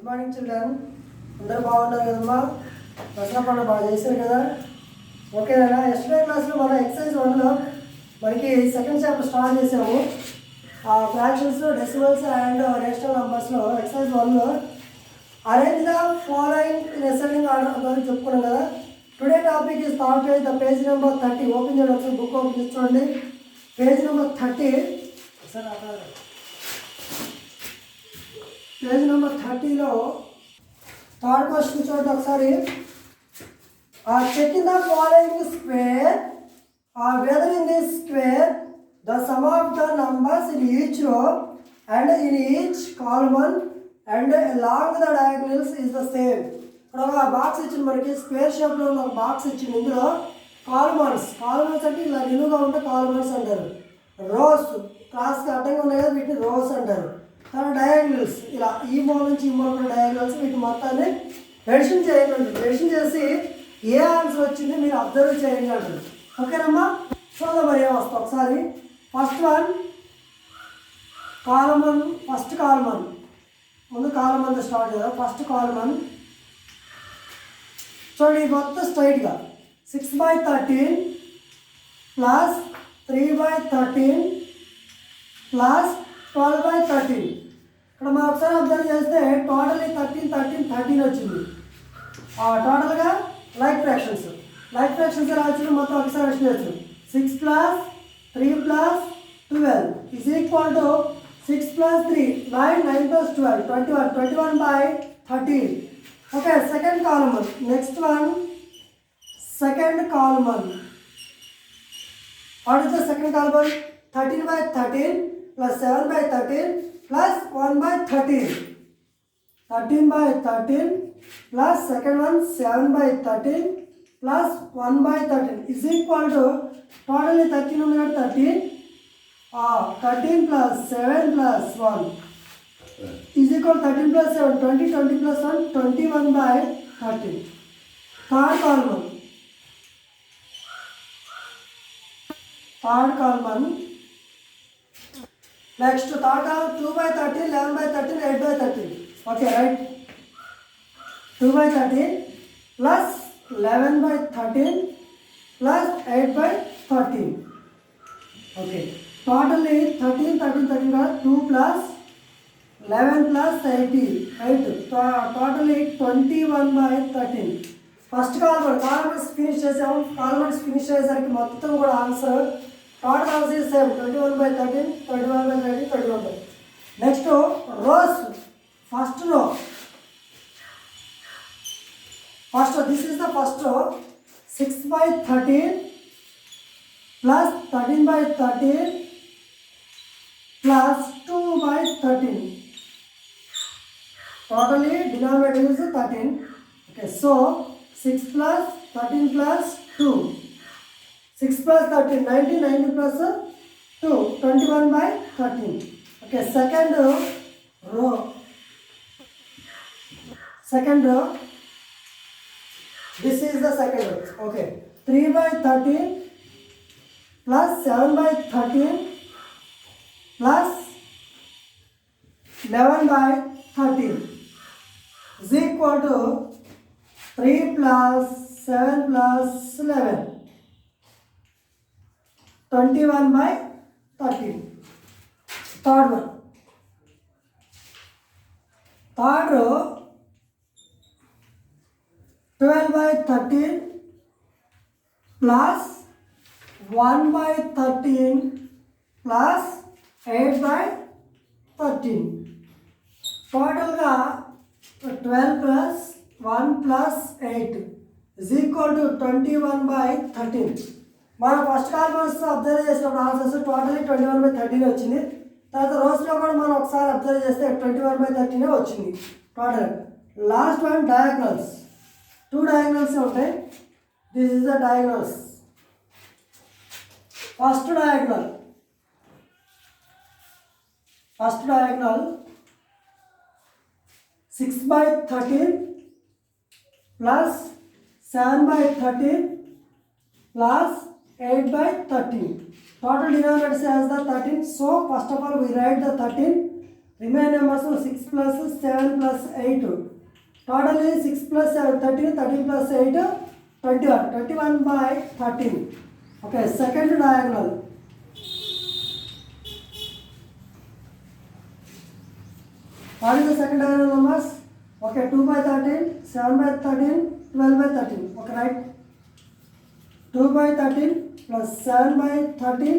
Good morning children. అందరూ బాగున్నారు కదమ్మా? దసరా పండుగ బాగా చేశారు కదా? ఓకేనా? ఎస్టర్డే క్లాస్లో మనం ఎక్సర్సైజ్ 1లో మనకి సెకండ్ చాప్టర్ స్టార్ట్ చేసాము. ఫ్రాక్షన్స్, డెసిమల్స్ అండ్ రేషనల్ నంబర్స్లో ఎక్సర్సైజ్ 1లో arrange the following in ascending order అని చెప్పుకున్నాం కదా. Today topic is third page, the page number 30. Open చేయండి ఒకసారి, బుక్ ఓపెన్ చేసి చూడండి. Page number 30. పేజ్ నెంబర్ 30లో థర్డ్ క్వశ్చన్ చూడండి ఒకసారి. Check in the following square whether in this square the sum of the numbers in each row and in each column and along the diagonals is the same. ఇక్కడ ఒక box ఇచ్చింది మనకి, square షేప్లో ఉన్న ఒక box ఇచ్చింది. ఇందులో కాలమన్స్ అంటే ఇలా నిలువుగా ఉంటే కాలమన్స్ అంటారు. రోస్ క్రాస్గా అడ్డంగా ఉన్నాయి కదా, వీటిని రోస్ అంటారు. తర్వాత డయాగ్నల్స్ ఇలా ఈ మూల నుంచి ఈ మూల డయాగ్నల్స్, వీటి మొత్తాన్ని మెన్షన్ చేయండి. మెన్షన్ చేసి ఏ ఆన్సర్ వచ్చింది మీరు అబ్జర్వ్ చేయండి అంటారు. ఓకేనమ్మా? చూద్దాం మరి ఏమొస్తా ఒకసారి. First one column. First column ముందు కాలమన్ స్టార్ట్ కదా. ఫస్ట్ కాలమన్ చూడండి, మొత్తం స్ట్రైట్గా 6/13 ప్లస్ 3/13 ప్లస్ 12/13. ఇక్కడ మనం ఒకసారి అబ్జర్వ్ చేస్తే టోటల్లీ 13 వచ్చింది. టోటల్గా లైక్ ఫ్రాక్షన్స్ ఎలా వచ్చింది మొత్తం ఒకసారి explain. 6 + 3 + 12 is equal to 6 + 3 9 + 12 21/13. Okay, second column. Next one second column. What is the second column? 13/13 plus 7/13 plus 1/13. 13/13 plus second one 7/13 plus 1/13 is equal to totally 13 ఉంది కదా 13 plus 7 plus 1 is equal to 13 plus 7 20 plus 1 21/13. third column. Next third column 2/13 11/13 8/13. Okay, right? 2/13 plus 11/13 plus 8/13. Okay, totally 13 2 plus 11 plus 8 totally 21/13. First columns finish చేసాము. Columns finish అయ్యేసరికి మొత్తం కూడా answer total answer is same 21/13 21/13 21. Next rows. First row this is the first row. 6/13 plus 13/13 plus 2/13. totally denominator is 13. Okay, so 6 plus 13 plus 2. 6 plus 13 19 plus 2 21/13. Okay, second row. This is the second row. Okay, 3/13 plus 7/13 plus 11/13 is equal to 3 plus 7 plus 11 21/13. Third row 12/13 plus 1/13 plus 8/13. టోటల్గా 12 plus 1 plus 8 is equal to 21/13. మనం first columns observe చేసినప్పుడు answers totally 21/13 వచ్చింది. తర్వాత రోస్లో కూడా మనం ఒకసారి observe చేస్తే 21/13 వచ్చింది total. Last one diagonals. 2 diagonals ఉంటాయి. This is the diagonals. First diagonal 6/13 plus 7/13 plus 8/13. Total denominator as the 13. So first of all we write the 13. Remain numbers 6 plus 7 plus 8 total 6 plus 7 13 13 plus 8 21 21/13. Okay second diagonal what is the second diagonal numbers? Okay, 2/13 7/13 12/13. Okay, right, 2/13 plus 7/13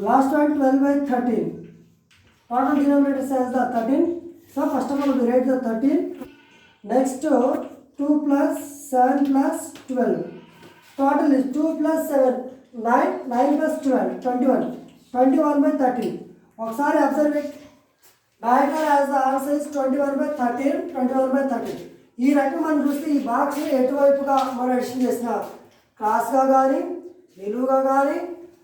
last one 12/13. Total denominator says the 13. So first of all we write the 13. Next 2 plus 7 plus 12. Total is 2 plus 7 9 9 plus 12 21 21/13. ఒకసారి observe it. Diagonal as the answer is 21/13 21/13. ఈ రకం మనం చూస్తే ఈ బాక్స్ని ఎటువైపుగా మనం edition చేసిన క్రాస్గా కానీ నిలువుగా కానీ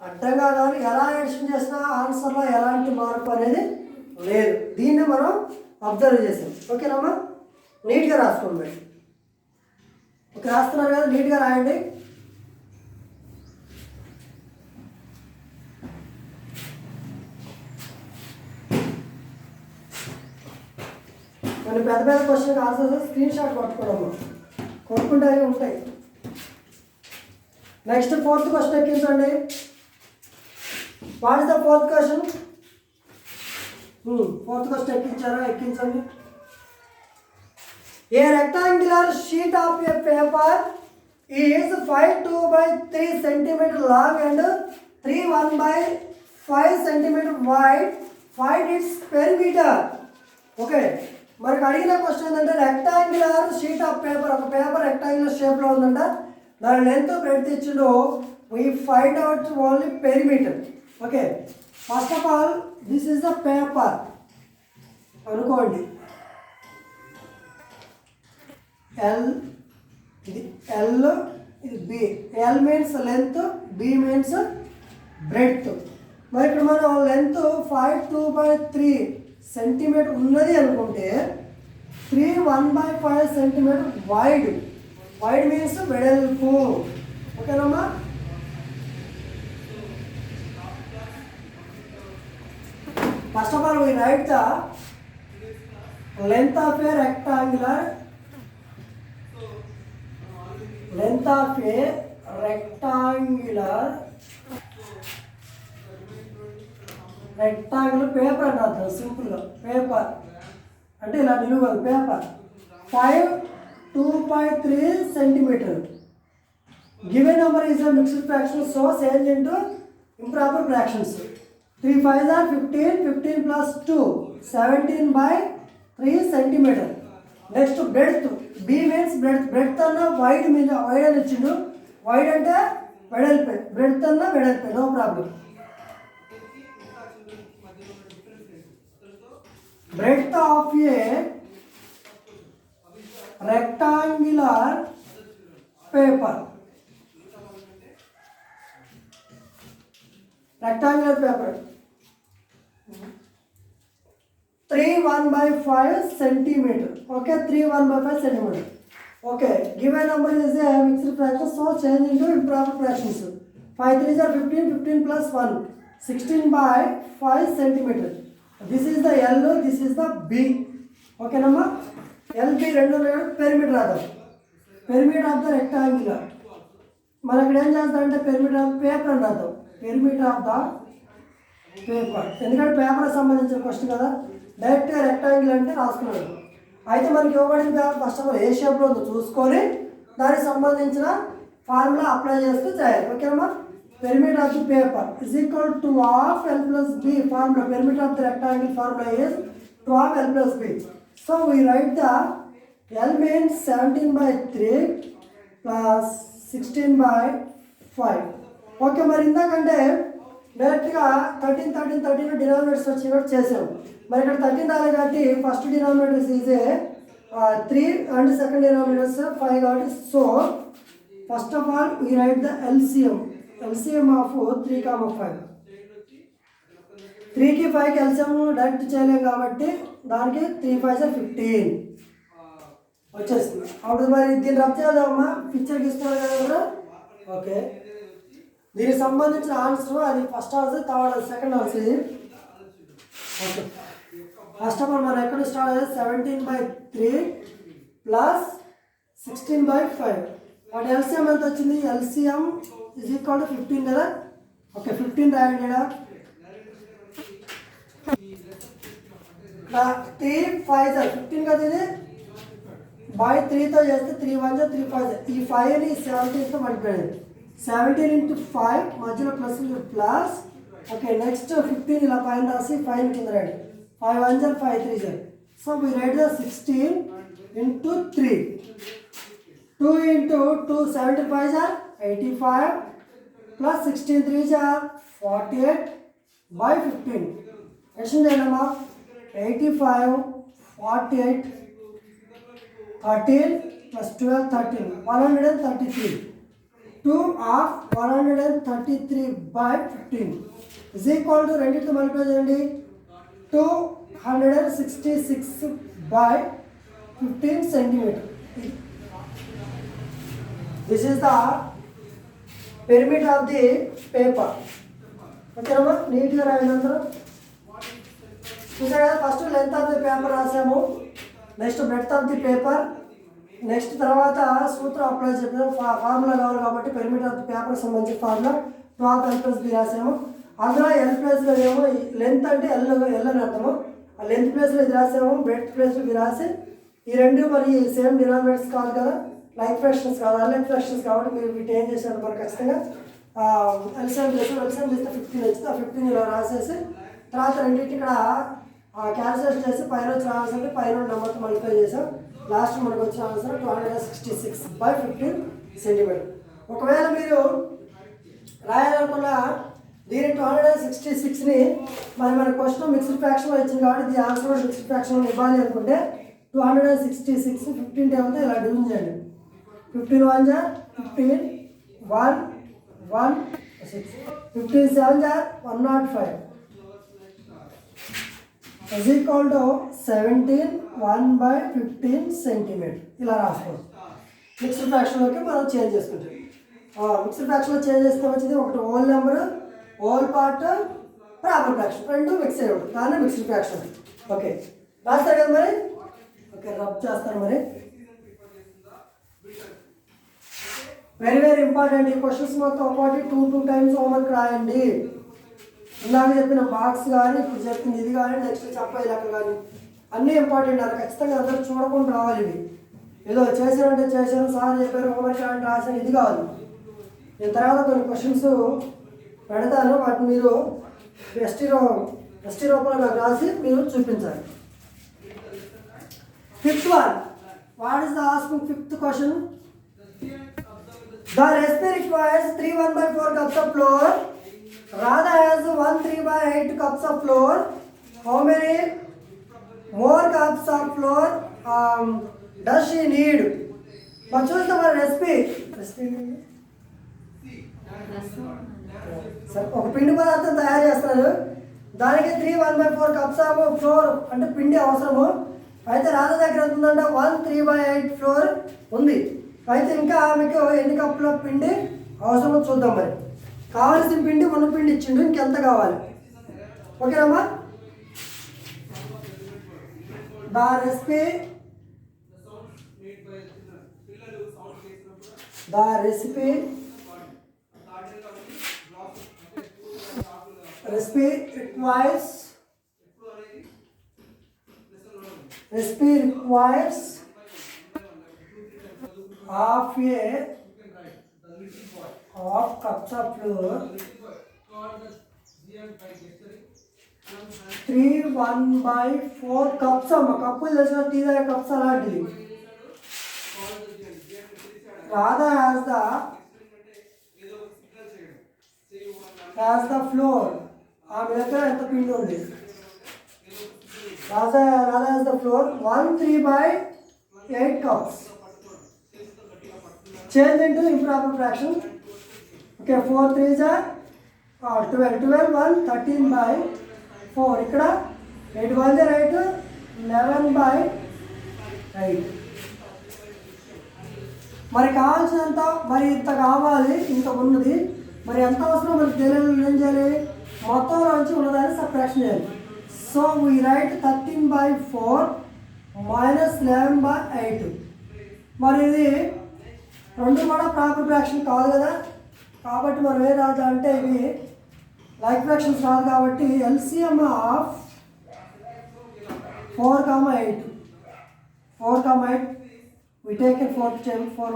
అడ్డంగా కానీ ఎలా ఎడిషన్ చేసినా ఆన్సర్లో ఎలాంటి మార్పు అనేది లేదు. దీన్ని మనం అబ్జర్వ్ చేసాం. ఓకేనమ్మా, నీట్గా రాసుకోండి. ఓకే, రాస్తున్నారు కదా, నీట్గా రాయండి. కొన్ని పెద్ద పెద్ద క్వశ్చన్కి ఆన్సర్స్ స్క్రీన్ షాట్ కొట్టుకుంటే అవి ఉంటాయి. నెక్స్ట్ ఫోర్త్ క్వశ్చన్ ఎక్కించండి. What is the fourth question? Fourth question ఎక్కించండి. A rectangular sheet of a paper is 5/2/3 cm long and 3/1/5 cm wide. Find its perimeter. Okay, మనకు అడిగిన క్వశ్చన్ ఏంటంటే రెక్టాంగులర్ షీట్ ఆఫ్ పేపర్, ఒక paper rectangular షేప్లో ఉందంట, దాని length breadth ఇచ్చిండు. We find out only perimeter. Okay, first of all this is the paper అనుకోండి. L, ఇది ఎల్, ఇది B. L means length, B means breadth. మరి ఇక్కడ మనం లెంత్ 5/2/3 cm ఉన్నది అనుకుంటే 3/1/5 cm వైడ్. వైడ్ మీన్స్ వెడల్పు. ఓకేనమ్మా, first of all we write the length of a rectangular paper అని రాద్దాం. సింపుల్గా పేపర్ అంటే ఇలా నిలువ paper 5/2/3 cm. Given number is a mixed fraction, so change into improper fractions. 3 5s are 15, 15 plus 2 17/3 cm. Next breadth, B means breadth. Breadth అన్న wide మీద wide అని ఇచ్చిండు. వైడ్ అంటే వెడల్పే, బ్రెడ్త్ అన్న వెడల్పే, no problem. Breadth of a rectangular paper, rectangular paper 3/1/5 cm. Okay, 3/1/5 cm. Okay, given number is a mixed fraction, so change into improper fractions. 5 3s are 15, 15 plus 1 16/5 cm. This is the L, this is the B. Okay namma, LB రెండు perimeter రాద్దాం. perimeter of the rectangular మనం ఇక్కడ ఏం చేస్తామంటే perimeter of paper అని రాద్దాం. perimeter of the paper, ఎందుకంటే పేపర్కి సంబంధించిన క్వశ్చన్ కదా, డైరెక్ట్గా రెక్టాంగిల్ అంటే రాసుకున్నాడు. అయితే మనకి ఇవ్వబడిన పేపర్ ఫస్ట్ ఆఫ్ ఆల్ ఏ షేప్లో ఉందో చూసుకొని దానికి సంబంధించిన ఫార్ములా అప్లై చేస్తూ చేయాలి. ఓకేనమ్మా, perimeter of the paper is equal to half L plus B. Formula, perimeter of the rectangle formula is 12 L plus B. So we write the L means 17/3 plus 16/5. Okay, మరి ఇందాకంటే డైరెక్ట్గా 13 13 13 denominators వచ్చినట్టు చేసాం. మరి ఇక్కడ 13 రాలేదు కాబట్టి first denominators is 3 and second denominators 5 కాబట్టి, so first of all we write the LCM of 3, 5. 3కి 5కి LCM డైరెక్ట్ చేయలేం కాబట్టి దానికి 3 5s are 15 వచ్చేస్తుంది. అప్పుడు మరి దీన్ని రబ్ చేద్దామమ్మా, పిక్చర్కి ఇస్తున్నారు కదా. ఓకే, దీనికి సంబంధించిన ఆన్సర్ అది first answer, third answer, second answer ఇది. ఓకే. ఫస్ట్ ఆఫ్ ఆల్ మనం ఎక్కడ స్టార్ట్ అయ్యేది 17/3 ప్లస్ 16/5. వాటి ఎల్సిఎం ఎంత వచ్చింది? ఎల్సిఎం ఈజ్ ఈక్వల్ టు 15 కదా. ఓకే 15 రాయండి ఇక్కడ. 3 5 15 కదా ఇది. బై 3తో చేస్తే 3 1 3 5. ఈ 5ని 17తో మల్టిప్లై చేయండి. 17 into 5 మధ్యలో ప్లస్ ప్లస్. ఓకే నెక్స్ట్ 15 ఇలా పైన రాసి 5 కింద రాయండి. 5 1 5 3 0. So we write the 16 into 3. 2 into 2 75 are 85 plus 16 3 are 48 by 15. Question చేయండమ్మా. 85 48 13 plus 12 13 133. 2 of 133 by 15 is equal to రెండింటితో మల్టిప్లై చేయండి. 266 by 15 centimeter. This is the perimeter of the paper. ఓకేనమ్మా నీట్గా రాయండి అందరూ. చూసారు కదా first length of the paper రాసాము, next breadth of the paper, next తర్వాత సూత్రం అప్లై చెప్పిన ఫార్ములా కావాలి కాబట్టి పెరిమీటర్ ఆఫ్ ది పేపర్ సంబంధించిన ఫార్ములా 12L+B రాసాము. అందులో L+లో ఏమో లెంత్ అంటే ఎల్ అని అర్థము. ఆ లెంత్ ప్లేస్లో ఇది రాసాము, బ్రెడ్త్ ప్లేస్లో ఇది రాసి ఈ రెండు మరి సేమ్ డినామినేటర్స్ కాదు కదా, లైక్ ఫ్రాక్షన్స్ కాదు, అన్లైక్ ఫ్రాక్షన్స్ కాబట్టి మీరు వీటి ఏం చేశారు మరి ఖచ్చితంగా ఎల్సిఎం చేస్తే 15 వచ్చింది. ఆ 15 ఇలా రాసేసి తర్వాత రెండింటి ఇక్కడ క్యాల్కులేషన్ చేసి పైన వచ్చి రావాల్సింది పైన నెంబర్తో మల్టిప్లై చేసాం. లాస్ట్ మనకు వచ్చిన ఆన్సర్ 266/15 సెంటీమీటర్. ఒకవేళ మీరు రాయాలనుకున్న దీని 266ని మరి మన క్వశ్చన్ మిక్స్డ్ ఫ్రాక్షన్లో ఇచ్చింది కాబట్టి దీని ఆన్సర్ మిక్స్డ్ ఫ్రాక్షన్లో ఇవ్వాలి అనుకుంటే 266 15 ఏమంటే ఇలా డివిజన్ చేయండి. 15 1 15 1 1 6 15 7 105 is equal to 17 1/15 సెంటీమీటర్. ఇలా రాసుకోవచ్చు. మిక్స్డ్ ఫ్రాక్షన్లోకి మనం చేంజ్ చేసుకుంటాం. మిక్స్డ్ ఫ్రాక్షన్లో చేంజ్ చేస్తే వచ్చింది ఒకటి whole number, whole part, proper fraction రెండు మిక్స్ అయ్యి ఉంటుంది, దాన్ని మిక్స్డ్ ఫ్రాక్షన్. ఓకే రాస్తారు కదా మరి. ఓకే రబ్ చేస్తారు మరి. Very very important. ఈ క్వశ్చన్స్ మొత్తం ఒకటి 2 times హోంవర్క్ రాయండి. ఇందాక చెప్పిన బాక్స్ కానీ ఇప్పుడు చెప్పింది ఇది కానీ నెక్స్ట్ చెప్పే లెక్కలు కానీ అన్నీ ఇంపార్టెంట్. అది ఖచ్చితంగా అందరూ చూడకుండా రావాలి. ఇవి ఏదో చేశానంటే చేశాను, సార్ చెప్పారు హోంవర్క్ రాయండి రాశాను ఇది కాదు. నేను తర్వాత కొన్ని క్వశ్చన్స్ పెడతాను, వాటిని మీరు ఎస్టీ రూపంలో నాకు రాసి మీరు చూపించాలి. 5th one. What is the asking 5th question? The recipe requires 3 1/4 cups of flour. Radha has 1 3/8 cups of flour. How many more cups of flour does she need? But choose the recipe. ఒక పిండి పదార్థం తయారు చేస్తారు, దానికి 3 1/4 cups of floor అంటే పిండి అవసరము. అయితే రాధ దగ్గర ఉందంటే 1 3/8 ఫ్లోర్ ఉంది. అయితే ఇంకా మీకు ఎన్ని కప్పుల పిండి అవసరమో చూద్దాం. మరి కావాల్సిన పిండి ఉన్న పిండి ఇచ్చిండు, ఇంకెంత కావాలి? ఓకేనమ్మా. The recipe requires half cups of flour, 3 1/4 cups అమ్మ. కప్పులు తెలిసిన టీ తాగే కప్స్ అలాంటివి. Radha has the floor. ఆమె దగ్గర ఎంత పిండి ఉంది? Radha has the floor 1 3/8 cups. Change into improper fraction. Okay, 4 3s are 12 12 1 13/4. ఇక్కడ 8 1s are 8 11/8. మరి కావాల్సినంత మరి ఇంత కావాలి, ఇంత ఉన్నది మరి ఎంత అవసరం మనకి తెలియదు. ఏం చేయాలి? మొత్తంలో నుంచి ఉన్నదాన్ని సబ్ట్రాక్షన్ చేయాలి. So we write 13/4 minus 11/8. మరి ఇది రెండు కూడా ప్రాపర్ ఫ్రాక్షన్ కాదు కదా, కాబట్టి మనం ఏం రాదు అంటే ఇవి లైక్ ఫ్రాక్షన్స్ రాదు కాబట్టి LCM of 4,8 we take a 4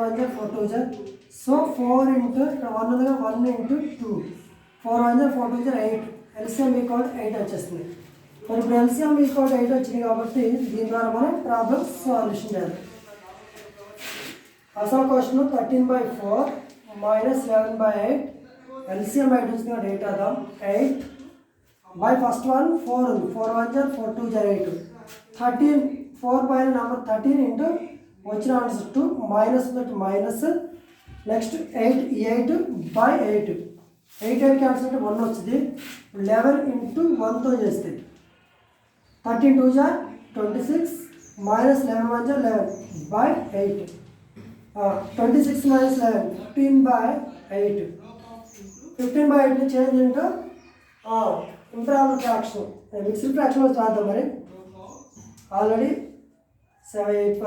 1 4 2 so 4 into 1 ఉంది 1 into 2 4 1 4 2 8 ఎల్సిఎం ఈక్వల్ 8 వచ్చేస్తుంది. మరి ఇప్పుడు ఎల్సిఎం ఈక్వల్ 8 వచ్చింది కాబట్టి దీని ద్వారా మనం ప్రాబ్లమ్ సాల్యూషన్ చేయాలి. అసలు క్వశ్చన్ 13/4 మైనస్ 11/8 ఎల్సిఎం 8 వచ్చింది కాబట్టి 8 అదాం 8 బై ఫస్ట్ వన్ 4 ఉంది 4 1 4 2 8 13 4 పైన నెంబర్ 13 ఇంటూ వచ్చిన answer 2 minus minus next 8/8 8 cancel అంటే 1 వచ్చింది 11 ఇంటూ 1తో చేస్తే 13 2 26 మైనస్ 11 1 11/8 26 మైనస్ 11 15/8 15/8ని change into improper fraction mixed fraction వచ్చి రాద్దాం. మరి already 7 8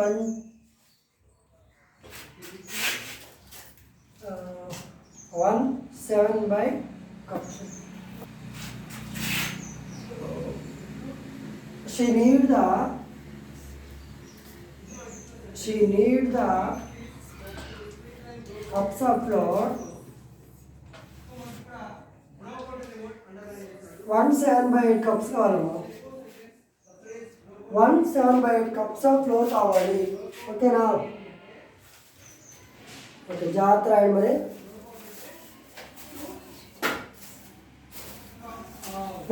1 7/cups. She need the cups of flour 1 7/8 cups కావాలమ్మా. 1 7/8 cups of flour కావాలి. ఓకేనా? ఓకే, జాగ్రత్త రాయండి. మరి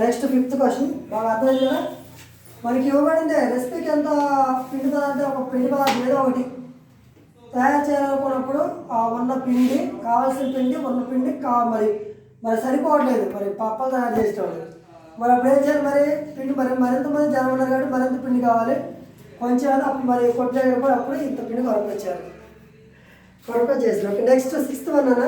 నెక్స్ట్ 5th క్వశ్చన్ బాగా అర్థమైంది కదా. మనకి ఇవ్వబడింది రెసిపీకి ఎంత పిండి పదార్థం ఒక పిండి పదార్థం ఏదో ఒకటి తయారు చేయాలనుకున్నప్పుడు ఉన్న పిండి కావాల్సిన పిండి ఉన్న పిండి మరి సరిపోవట్లేదు, మరి పప్పలు తయారు చేసేవాళ్ళు. మరి అప్పుడు ఏం చేయాలి? మరి పిండి మరింత మంది జనం ఉన్నారు కాబట్టి మరింత పిండి కావాలి కొంచెం అప్పుడు మరి కొట్టలేదు కూడా అప్పుడు ఇంత పిండి కొరకొచ్చారు చేస్తారు. ఓకే, నెక్స్ట్ 6th వన్ అన్న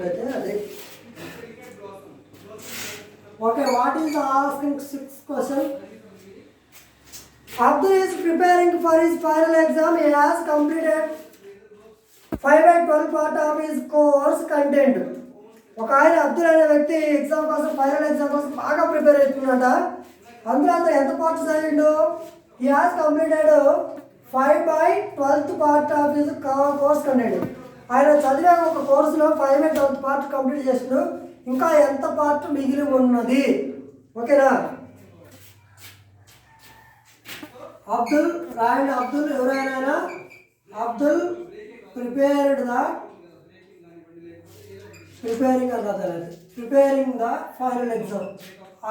అయితే అదే. Okay, what is asking 6th question? Abdul is preparing for his final exam. He has completed 5/12 part of his course content. ఒక ఆయన అబ్దుల్ అనే వ్యక్తి ఎగ్జామ్ కోసం ఫైనల్ ఎగ్జామ్ కోసం బాగా ప్రిపేర్ అవుతున్నట. అందులో ఎంత పార్ట్స్ చదివిండు? He has completed 5/12 part of his course content. ఆయన చదివే ఒక కోర్సులో 5/12 పార్ట్ కంప్లీట్ చేసిండు. ఇంకా ఎంత పార్ట్ మిగిలి ఉన్నది? ఓకేనా? అబ్దుల్ రాయండి. అబ్దుల్ ఎవరైనా Abdul preparing the final exam.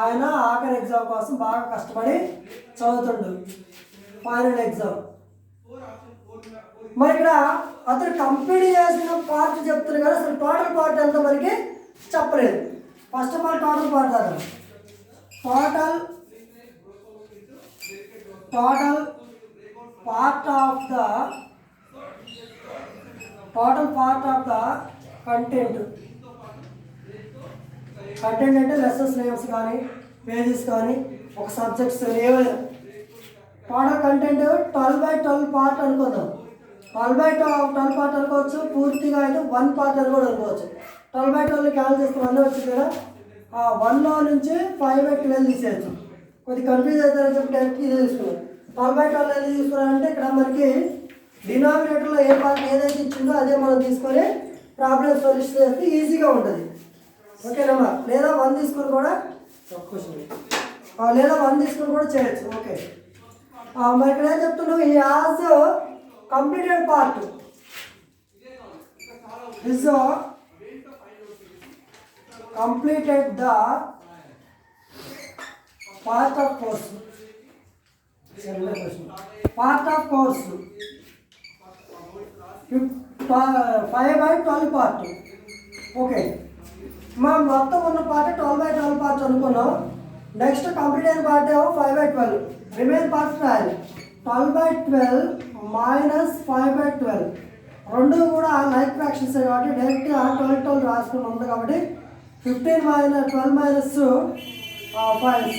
ఆయన ఆఖరి ఎగ్జామ్ కోసం బాగా కష్టపడి చదువుతుండు ఫైనల్ ఎగ్జామ్. మరి ఇక్కడ అతను కంప్లీట్ చేసిన పార్ట్ చెప్తున్నారు కదా, అసలు టోటల్ పార్ట్ ఎంత మనకి చెప్పలేదు. First of all total part కదా, total part of the content అంటే లెసన్స్ నేమ్స్ కానీ పేజెస్ కానీ ఒక సబ్జెక్ట్స్ ఏమైనా టోటల్ కంటెంట్ 12/12 పార్ట్ అనుకుందాం. 12/12 పార్ట్ అనుకోవచ్చు, పూర్తిగా అయితే 1 పార్ట్ అని కూడా అనుకోవచ్చు. 12/12 క్యాన్సిల్ చేస్తే 1 వచ్చింది కదా, 1లో నుంచి 5/12 తీసేయచ్చు. కొద్దిగా కన్ఫ్యూజ్ అవుతారని చెప్పి డైరెక్ట్ ఇది తీసుకున్నాం. 12/12 ఎందుకు తీసుకున్నారంటే ఇక్కడ మనకి డినామినేటర్లో ఏ పార్ట్ ఏదైతే ఇచ్చిందో అదే మనం తీసుకొని ప్రాబ్లమ్ సొల్యూషన్ చేస్తే ఈజీగా ఉంటుంది. ఓకేనమ్మా? లేదా 1 తీసుకుని కూడా చేయొచ్చు. ఓకే, మరి ఇక్కడ ఏం చెప్తున్నావు? ఈ as completed part is completed the part of course. Part of course 5/12 part. Okay, మనం మొత్తం ఉన్న పార్ట్ 12/12 పార్ట్ అనుకున్నాం. నెక్స్ట్ కంప్లీట్ అయిన పార్ట్ ఏమో 5/12. రిమైన్ పార్ట్స్ రాయాలి. 12/12 మైనస్ 5/12 రెండు కూడా లైక్ ఫ్రాక్షన్స్ కాబట్టి డైరెక్ట్గా 12 రాసుకుని ఉంది కాబట్టి 15 minus 12 minus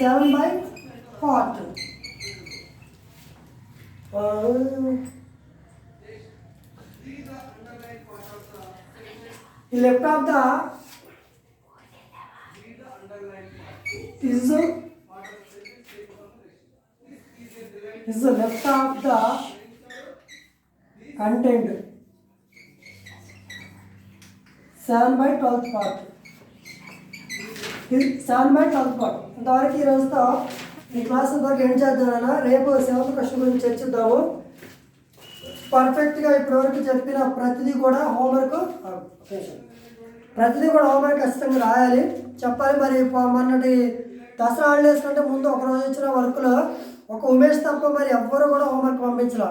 7/4. The left of the is the left of the content 7/12 part. 7/12 part. ఇంతవరకు ఈ రోజుతో ఈ క్లాస్ ఇంతవరకు ఎండ్ చేద్దామన్నా. రేపు 7th క్వశ్చన్ గురించి చర్చిద్దాము. పర్ఫెక్ట్గా ఇప్పటివరకు చెప్పిన ప్రతిదీ కూడా హోంవర్క్ ఖచ్చితంగా రాయాలి, చెప్పాలి. మరి మొన్నటి దసరా హాలిడేస్ కంటే ముందు ఒకరోజు ఇచ్చిన వర్క్లో ఒక ఉమేష్ తప్ప మరి ఎవ్వరు కూడా హోంవర్క్ పంపించరా.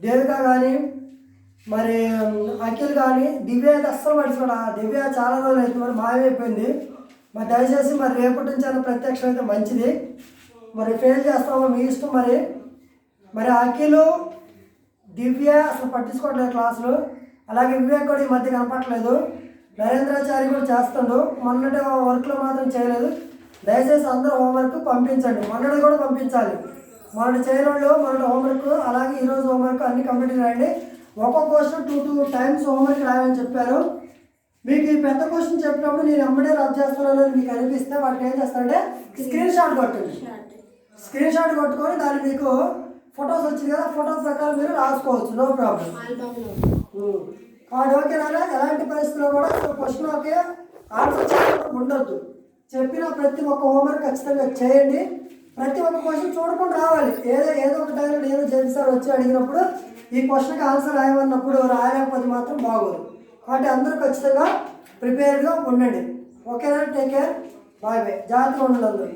దేవిక కానీ మరి అఖిల్ కానీ దివ్య అయితే అస్సలు పడుతున్నాడు. ఆ దివ్య చాలా రోజులు అయితే మరి మాయమైపోయింది. మరి దయచేసి మరి రేపటి నుంచి అయినా ప్రత్యక్షం అయితే మంచిది. మరి ఫెయిల్ చేస్తామో మీ ఇష్టం. మరి అఖిల్ దివ్య అసలు పట్టించుకోవట్లేదు క్లాసులు. అలాగే వివేక్ కూడా ఈ మధ్య కనపట్లేదు. నరేంద్రాచారి కూడా చేస్తుండు, మొన్నటి వర్క్లో మాత్రం చేయలేదు. దయచేసి అందరూ హోంవర్క్ పంపించండి. మొన్నటి కూడా పంపించాలి. మొన్నటి చేయని వాళ్ళు మొన్నటి హోంవర్క్ అలాగే ఈరోజు హోంవర్క్ అన్ని కంప్లీట్ రాయండి. ఒక్కొక్క క్వశ్చన్ 2 టైమ్స్ హోంవర్క్ రాయని చెప్పారు. మీకు ఈ పెద్ద క్వశ్చన్ చెప్పినప్పుడు నేను ఎమ్మడే రద్దు చేస్తున్నాను అని మీకు అనిపిస్తే వాటికి ఏం చేస్తారంటే స్క్రీన్ షాట్ కొట్టండి. స్క్రీన్ షాట్ కొట్టుకొని దాన్ని మీకు ఫొటోస్ వచ్చింది కదా, ఫొటోస్ ప్రకారం మీరు రాసుకోవచ్చు, నో ప్రాబ్లం. వాడు ఓకేనా? ఎలాంటి పరిస్థితుల్లో కూడా క్వశ్చన్ ఓకే ఆన్సర్ చేయడం ఉండొద్దు. చెప్పిన ప్రతి ఒక్క హోంవర్క్ ఖచ్చితంగా చేయండి. ప్రతి ఒక్క క్వశ్చన్ చూడకుండా రావాలి. ఏదో ఒక టైంలో ఏదో చేస్తారు వచ్చి అడిగినప్పుడు ఈ క్వశ్చన్కి ఆన్సర్ రాయమన్నప్పుడు రాయలేకపోతే మాత్రం బాగోదు. కాబట్టి అందరూ ఖచ్చితంగా ప్రిపేర్డ్గా ఉండండి. ఓకేనా? Take care, bye bye. జాగ్రత్తగా ఉండండి అందరూ.